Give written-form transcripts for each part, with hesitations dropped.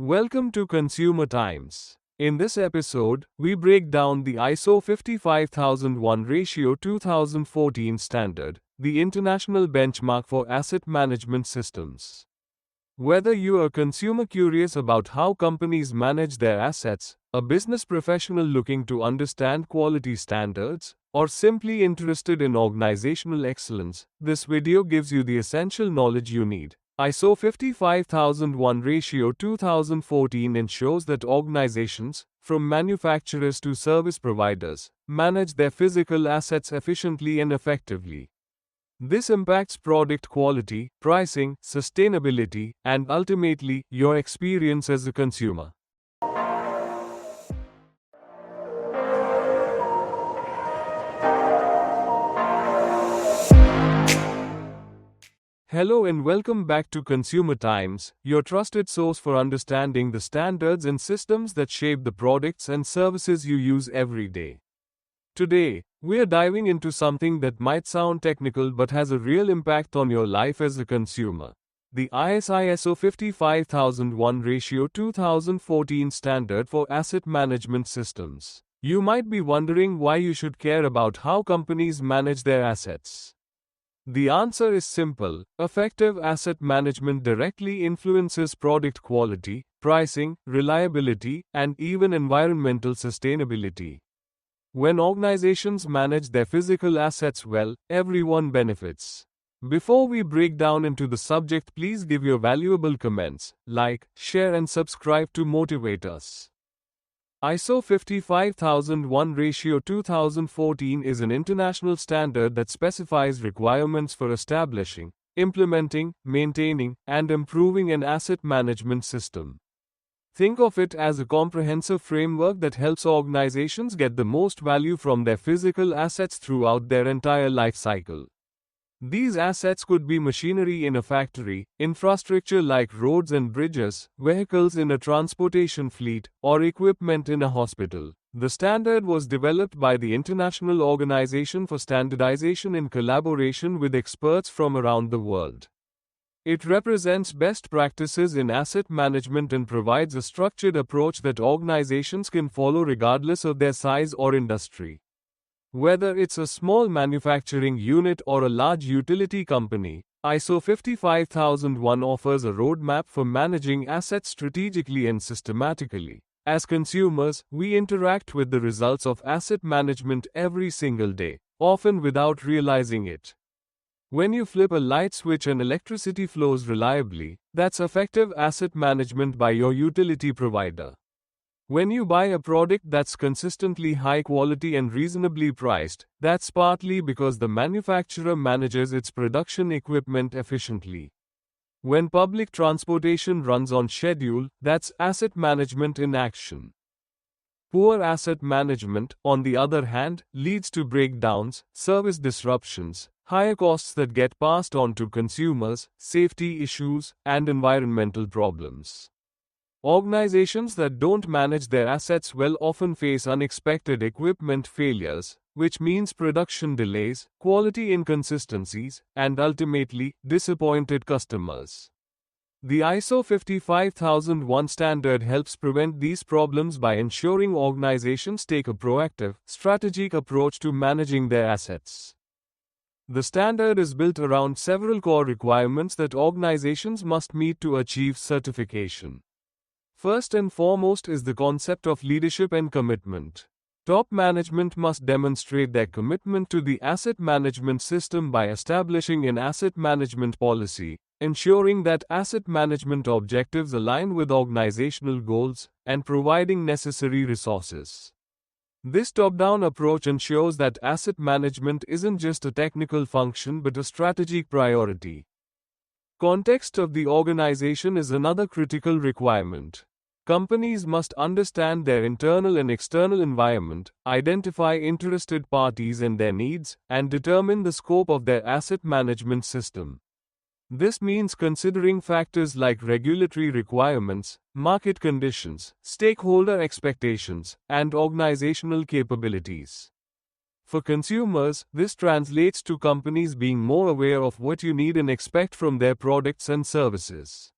Welcome to Consumer Times. In this episode, we break down the ISO 55001 Ratio 2014 standard, the international benchmark for asset management systems. Whether you are a consumer curious about how companies manage their assets, a business professional looking to understand quality standards, or simply interested in organizational excellence, this video gives you the essential knowledge you need. ISO 55001 Ratio 2014 ensures that organizations, from manufacturers to service providers, manage their physical assets efficiently and effectively. This impacts product quality, pricing, sustainability, and ultimately, your experience as a consumer. Hello and welcome back to Consumer Times, your trusted source for understanding the standards and systems that shape the products and services you use every day. Today, we are diving into something that might sound technical but has a real impact on your life as a consumer. The ISO 55001 Ratio 2014 standard for asset management systems. You might be wondering why you should care about how companies manage their assets. The answer is simple. Effective asset management directly influences product quality, pricing, reliability, and even environmental sustainability. When organizations manage their physical assets well, everyone benefits. Before we break down into the subject, please give your valuable comments, like, share, and subscribe to motivate us. ISO 55001 Ratio 2014 is an international standard that specifies requirements for establishing, implementing, maintaining, and improving an asset management system. Think of it as a comprehensive framework that helps organizations get the most value from their physical assets throughout their entire life cycle. These assets could be machinery in a factory, infrastructure like roads and bridges, vehicles in a transportation fleet, or equipment in a hospital. The standard was developed by the International Organization for Standardization in collaboration with experts from around the world. It represents best practices in asset management and provides a structured approach that organizations can follow regardless of their size or industry. Whether it's a small manufacturing unit or a large utility company, ISO 55001 offers a roadmap for managing assets strategically and systematically. As consumers, we interact with the results of asset management every single day, often without realizing it. When you flip a light switch and electricity flows reliably, that's effective asset management by your utility provider. When you buy a product that's consistently high quality and reasonably priced, that's partly because the manufacturer manages its production equipment efficiently. When public transportation runs on schedule, that's asset management in action. Poor asset management, on the other hand, leads to breakdowns, service disruptions, higher costs that get passed on to consumers, safety issues, and environmental problems. Organizations that don't manage their assets well often face unexpected equipment failures, which means production delays, quality inconsistencies, and ultimately, disappointed customers. The ISO 55001 standard helps prevent these problems by ensuring organizations take a proactive, strategic approach to managing their assets. The standard is built around several core requirements that organizations must meet to achieve certification. First and foremost is the concept of leadership and commitment. Top management must demonstrate their commitment to the asset management system by establishing an asset management policy, ensuring that asset management objectives align with organizational goals, and providing necessary resources. This top-down approach ensures that asset management isn't just a technical function but a strategic priority. Context of the organization is another critical requirement. Companies must understand their internal and external environment, identify interested parties and their needs, and determine the scope of their asset management system. This means considering factors like regulatory requirements, market conditions, stakeholder expectations, and organizational capabilities. For consumers, this translates to companies being more aware of what you need and expect from their products and services.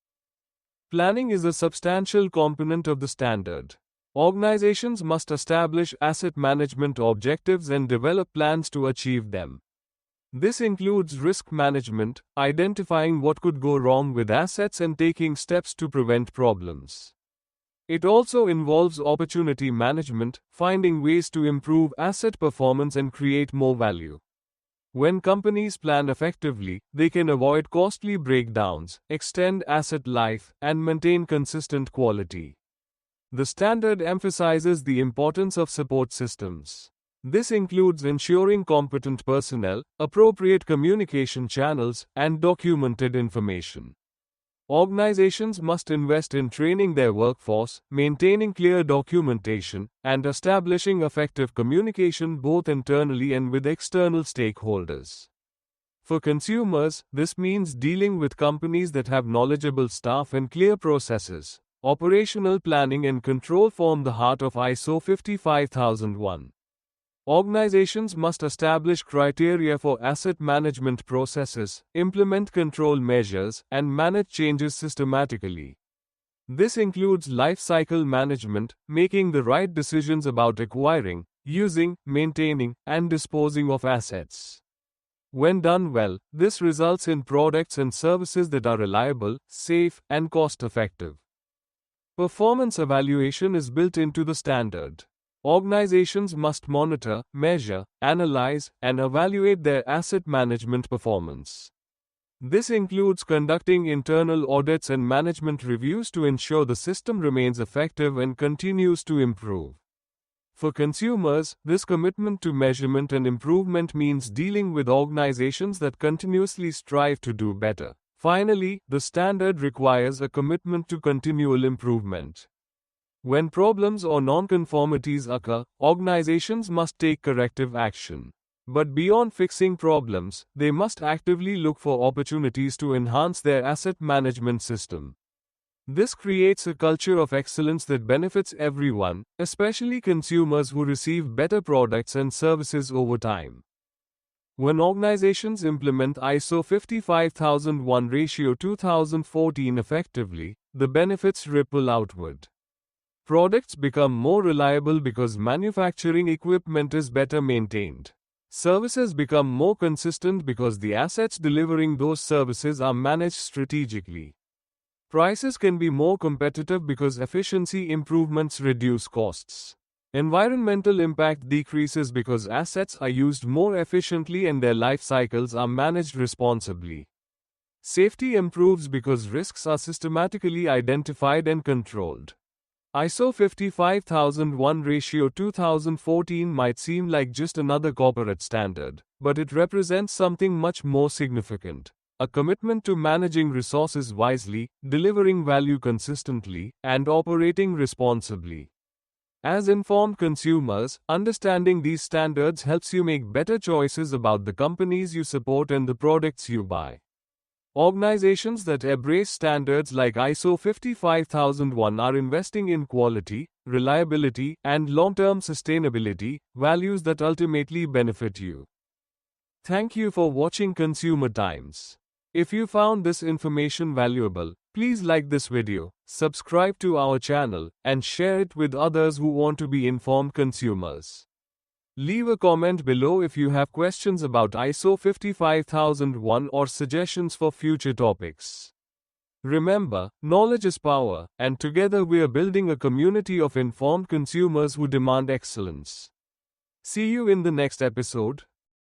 Planning is a substantial component of the standard. Organizations must establish asset management objectives and develop plans to achieve them. This includes risk management, identifying what could go wrong with assets and taking steps to prevent problems. It also involves opportunity management, finding ways to improve asset performance and create more value. When companies plan effectively, they can avoid costly breakdowns, extend asset life, and maintain consistent quality. The standard emphasizes the importance of support systems. This includes ensuring competent personnel, appropriate communication channels, and documented information. Organizations must invest in training their workforce, maintaining clear documentation, and establishing effective communication both internally and with external stakeholders. For consumers, this means dealing with companies that have knowledgeable staff and clear processes. Operational planning and control form the heart of ISO 55001. Organizations must establish criteria for asset management processes, implement control measures, and manage changes systematically. This includes life cycle management, making the right decisions about acquiring, using, maintaining, and disposing of assets. When done well, this results in products and services that are reliable, safe, and cost-effective. Performance evaluation is built into the standard. Organizations must monitor, measure, analyze, and evaluate their asset management performance. This includes conducting internal audits and management reviews to ensure the system remains effective and continues to improve. For consumers, this commitment to measurement and improvement means dealing with organizations that continuously strive to do better. Finally, the standard requires a commitment to continual improvement. When problems or nonconformities occur, organizations must take corrective action. But beyond fixing problems, they must actively look for opportunities to enhance their asset management system. This creates a culture of excellence that benefits everyone, especially consumers who receive better products and services over time. When organizations implement ISO 55001/2014 effectively, the benefits ripple outward. Products become more reliable because manufacturing equipment is better maintained. Services become more consistent because the assets delivering those services are managed strategically. Prices can be more competitive because efficiency improvements reduce costs. Environmental impact decreases because assets are used more efficiently and their life cycles are managed responsibly. Safety improves because risks are systematically identified and controlled. ISO 55001/2014 might seem like just another corporate standard, but it represents something much more significant. A commitment to managing resources wisely, delivering value consistently, and operating responsibly. As informed consumers, understanding these standards helps you make better choices about the companies you support and the products you buy. Organizations that embrace standards like ISO 55001 are investing in quality, reliability, and long-term sustainability, values that ultimately benefit you. Thank you for watching Consumer Times. If you found this information valuable, please like this video, subscribe to our channel, and share it with others who want to be informed consumers. Leave a comment below if you have questions about ISO 55001 or suggestions for future topics. Remember, knowledge is power, and together we are building a community of informed consumers who demand excellence. See you in the next episode.